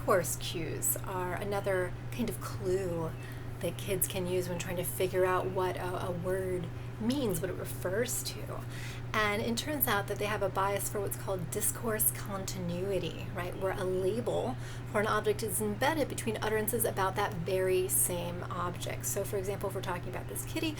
discourse cues are another kind of clue that kids can use when trying to figure out what a word means, what it refers to. And it turns out that they have a bias for what's called discourse continuity, right? Where a label for an object is embedded between utterances about that very same object. So for example, if we're talking about this kitty,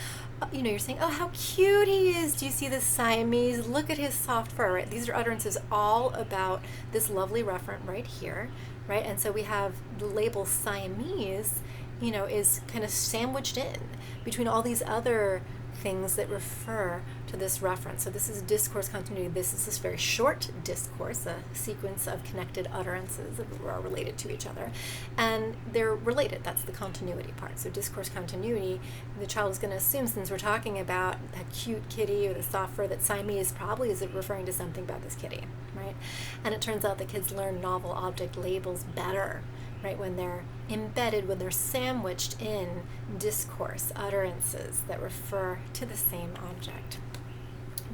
you're saying, oh, how cute he is. Do you see this Siamese? Look at his soft fur, right? These are utterances all about this lovely referent right here, right? And so we have the label Siamese, is kind of sandwiched in between all these other things that refer to this reference. So this is discourse continuity. This is this very short discourse, a sequence of connected utterances that are related to each other. And they're related. That's the continuity part. So discourse continuity, the child is going to assume, since we're talking about that cute kitty or the soft fur, that Siamese probably is referring to something about this kitty, right? And it turns out that kids learn novel object labels better, right, when they're embedded, when they're sandwiched in discourse utterances that refer to the same object.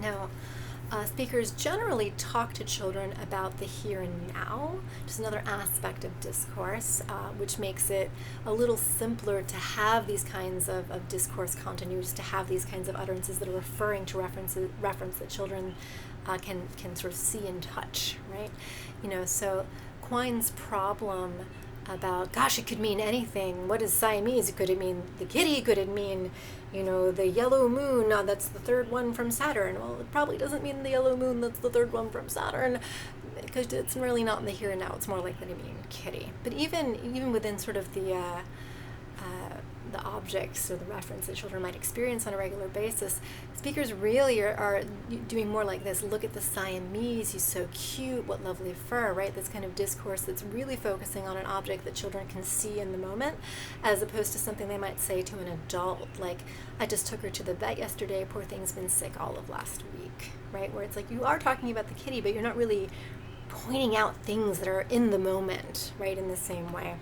Now, speakers generally talk to children about the here and now, just another aspect of discourse, which makes it a little simpler to have these kinds of discourse continuities, to have these kinds of utterances that are referring to reference that children can sort of see and touch, right? So Quine's problem about, gosh, it could mean anything. What is Siamese? Could it mean the kitty? Could it mean, the yellow moon? That's the third one from Saturn. Well, it probably doesn't mean the yellow moon. That's the third one from Saturn, because it's really not in the here and now. It's more likely to mean kitty. But even within sort of the objects or the reference that children might experience on a regular basis, speakers really are doing more like this. Look at the Siamese, he's so cute, what lovely fur, right? This kind of discourse that's really focusing on an object that children can see in the moment, as opposed to something they might say to an adult, like, I just took her to the vet yesterday, poor thing's been sick all of last week, right? Where it's like, you are talking about the kitty, but you're not really pointing out things that are in the moment, right, in the same way.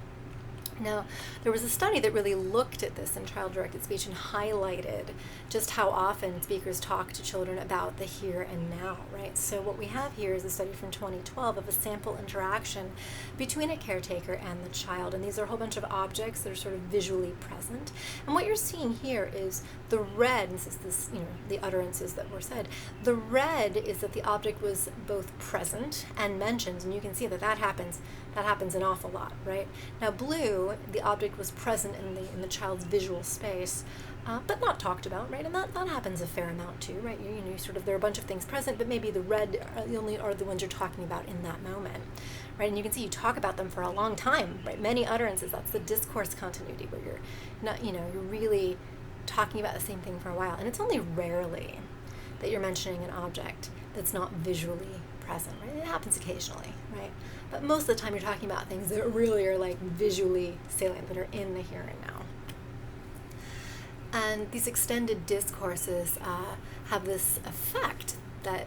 Now, there was a study that really looked at this in child-directed speech and highlighted just how often speakers talk to children about the here and now, right? So what we have here is a study from 2012 of a sample interaction between a caretaker and the child. And these are a whole bunch of objects that are sort of visually present. And what you're seeing here is the red, and this is the utterances that were said. The red is that the object was both present and mentioned, and you can see that happens an awful lot, right? Now blue, the object was present in the child's visual space, but not talked about, right? And that happens a fair amount too, right? There are a bunch of things present, but maybe the red only are the ones you're talking about in that moment, right? And you can see you talk about them for a long time, right? Many utterances, that's the discourse continuity, where you're not, you're really talking about the same thing for a while. And it's only rarely that you're mentioning an object that's not visually present, right? It happens occasionally, right? But most of the time you're talking about things that really are like visually salient, that are in the here and now. And these extended discourses have this effect that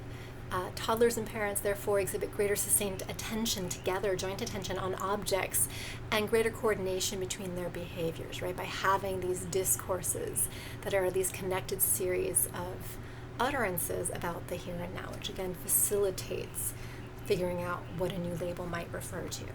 toddlers and parents therefore exhibit greater sustained attention together, joint attention on objects, and greater coordination between their behaviors, right? By having these discourses that are these connected series of utterances about the here and now, which again facilitates figuring out what a new label might refer to.